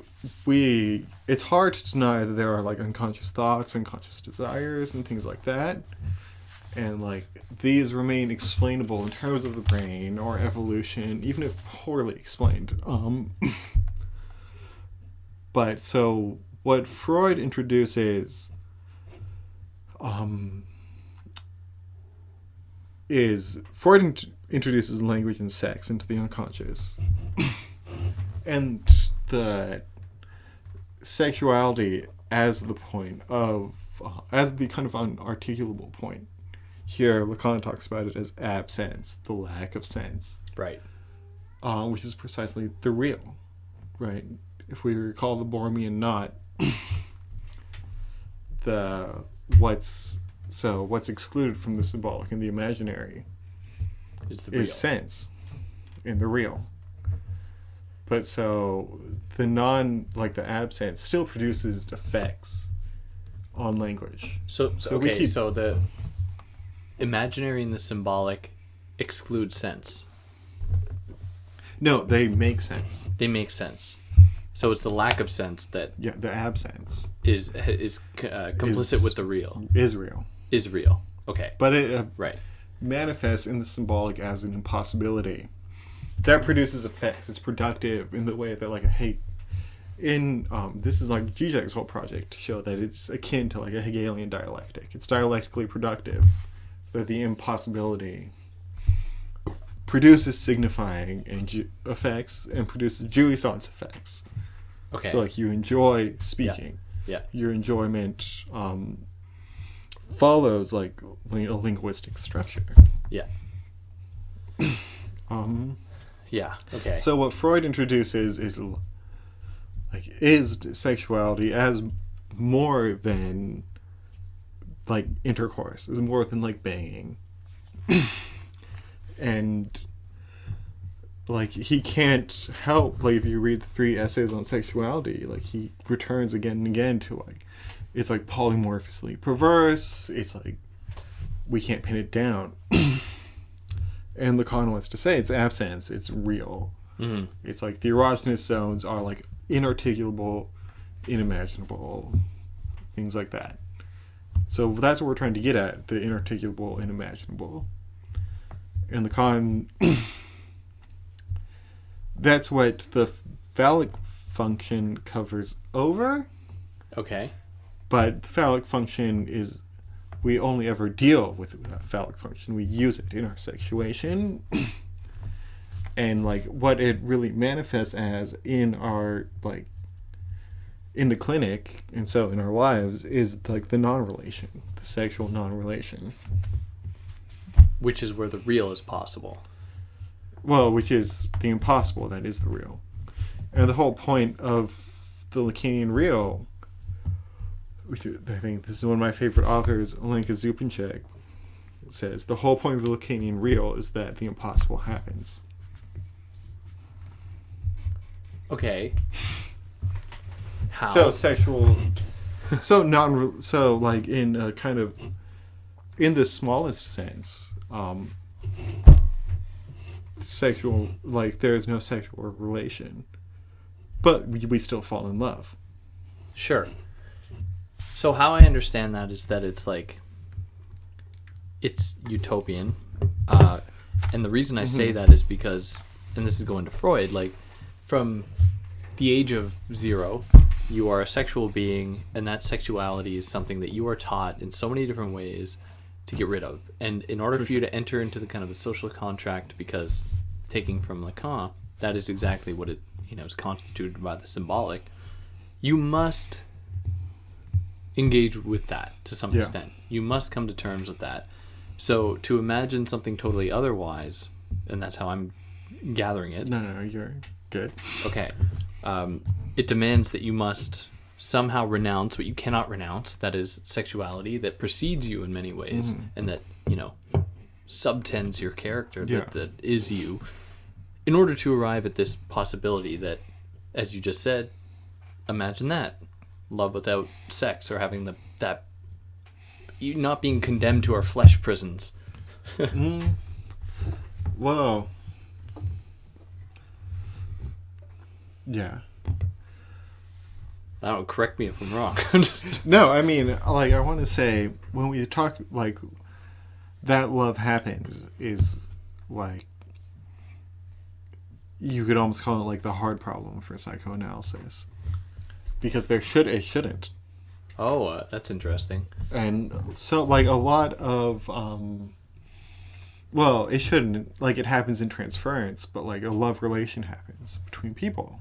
S2: it's hard to deny that there are, like, unconscious thoughts, unconscious desires, and things like that, and, like, these remain explainable in terms of the brain or evolution, even if poorly explained. But so what Freud introduces introduces language and sex into the unconscious, and the sexuality as the point of as the kind of unarticulable point. Here, Lacan talks about it as absence, the lack of sense,
S1: Right.
S2: which is precisely the real, right? If we recall the Borromean knot, what's excluded from the symbolic and the imaginary
S1: It's the real.
S2: is sense in the real. But so the absence still produces effects on language.
S1: So
S2: we
S1: okay,
S2: keep-
S1: so the imaginary and the symbolic exclude sense.
S2: No, they make sense.
S1: They make sense. So it's the lack of sense that
S2: Yeah, the absence
S1: is complicit
S2: Is-
S1: with the real.
S2: is real.
S1: Is real. Okay.
S2: But it
S1: Right.
S2: manifests in the symbolic as an impossibility. That produces effects. It's productive in the way that, like, this is like Zizek's whole project to show that it's akin to, like, a Hegelian dialectic. It's dialectically productive, that the impossibility produces signifying and effects and produces jouissance effects.
S1: Okay.
S2: So, like, you enjoy speaking.
S1: Yeah.
S2: Your enjoyment follows, like, a linguistic structure.
S1: Yeah. Yeah. Okay.
S2: So what Freud introduces is sexuality as more than, like, intercourse, is more than, like, banging. And, like, he can't help, like, if you read the 3 essays on sexuality, like, he returns again and again to, like, it's, like, polymorphously perverse, it's, like, we can't pin it down. And Lacan wants to say it's absence, it's real.
S1: Mm-hmm.
S2: It's like the erogenous zones are, like, inarticulable, unimaginable, things like that. So that's what we're trying to get at, the inarticulable, unimaginable. And Lacan, that's what the phallic function covers over.
S1: Okay.
S2: But the phallic function is, we only ever deal with the phallic function. We use it in our sexuation. and like what it really manifests as in our like in the clinic, and so in our lives, is like the non-relation, the sexual non-relation,
S1: which is where the real is possible.
S2: Well, which is the impossible that is the real. And the whole point of the Lacanian real, which I think this is one of my favorite authors, Alenka Zupanchik, says the whole point of the Lacanian real is that the impossible happens.
S1: Okay. How?
S2: So sexual, so like in a kind of, in the smallest sense, sexual, like there is no sexual relation, but we still fall in love.
S1: Sure. So how I understand that is that it's like, it's utopian, and the reason I say that is because, and this is going to Freud, like from the age of 0, you are a sexual being, and that sexuality is something that you are taught in so many different ways to get rid of. And in order for you to enter into the kind of a social contract, because taking from Lacan, that is exactly what it, is constituted by the symbolic, you must engage with that to some extent. You must come to terms with that. So to imagine something totally otherwise, and that's how I'm gathering it.
S2: No, you're good.
S1: Okay. It demands that you must somehow renounce what you cannot renounce, that is sexuality, that precedes you in many ways, and that, subtends your character, that is you, in order to arrive at this possibility that, as you just said, imagine that. Love without sex, or having that not being condemned to our flesh prisons.
S2: Whoa. Yeah.
S1: I don't know, correct me if I'm wrong.
S2: No, I mean, like, I want to say, when we talk, like, that love happens is, like, you could almost call it, like, the hard problem for psychoanalysis. Because it shouldn't.
S1: Oh, that's interesting.
S2: And so, like, a lot of, well, it shouldn't, like, it happens in transference, but, like, a love relation happens between people.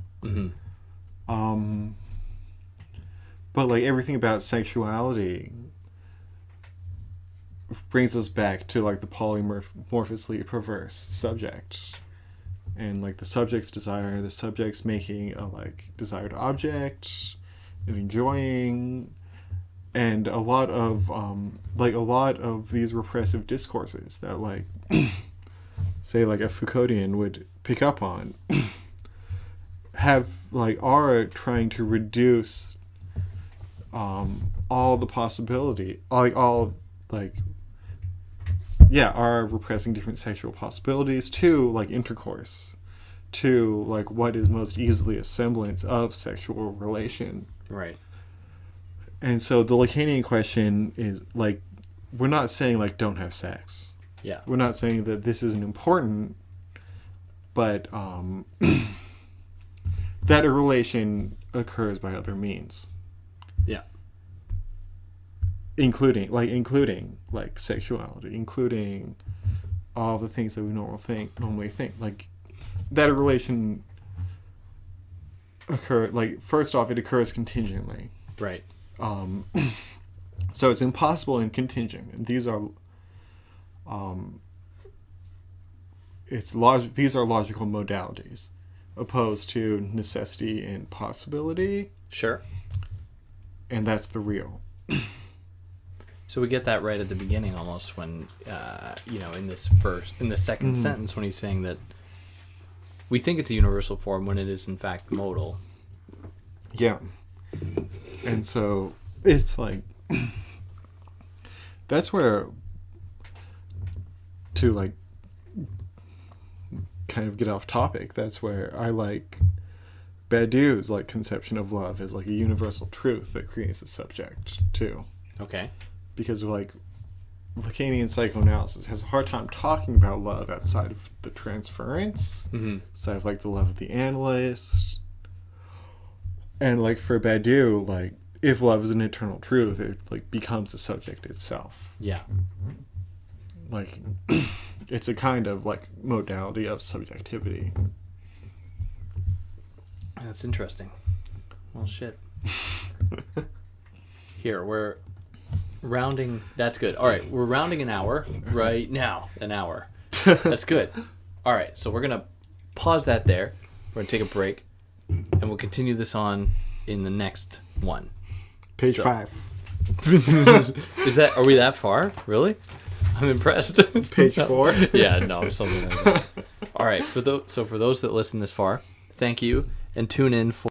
S2: But, like, everything about sexuality brings us back to, like, the polymorphously perverse subject. And, like, the subject's desire, the subject's making a, like, desired object and enjoying, and a lot of these repressive discourses that, like, say, like, a Foucauldian would pick up on, are trying to reduce all the possibility, are repressing different sexual possibilities to, like, intercourse, to, like, what is most easily a semblance of sexual relation.
S1: Right.
S2: And so the Lacanian question is, like, we're not saying, like, don't have sex.
S1: Yeah.
S2: We're not saying that this isn't important, but that a relation occurs by other means.
S1: Yeah.
S2: Including sexuality, including all the things that we normally think. Like, that a relation occur, like, first off, it occurs contingently.
S1: Right.
S2: So it's impossible and contingent. And these are these are logical modalities, opposed to necessity and possibility.
S1: Sure.
S2: And that's the real.
S1: So we get that right at the beginning, almost, when in the second sentence, when he's saying that we think it's a universal form when it is in fact modal.
S2: Yeah. And so it's like, that's where, to, like, kind of get off topic, that's where I like Badiou's, like, conception of love as, like, a universal truth that creates a subject too.
S1: Okay.
S2: Because, like, Lacanian psychoanalysis has a hard time talking about love outside of the transference, outside of, like, the love of the analyst. And, like, for Badiou, like, if love is an eternal truth, it, like, becomes the subject itself.
S1: Yeah.
S2: Like, it's a kind of like modality of subjectivity.
S1: That's interesting. Well, shit. Here, we're rounding. That's good. All right, we're rounding an hour right now. An hour. That's good. All right, so we're going to pause that there. We're going to take a break, and we'll continue this on in the next one.
S2: Page 5.
S1: Are we that far? Really? I'm impressed.
S2: Page 4?
S1: Yeah, no, something like that. All right, for those that listen this far, thank you, and tune in for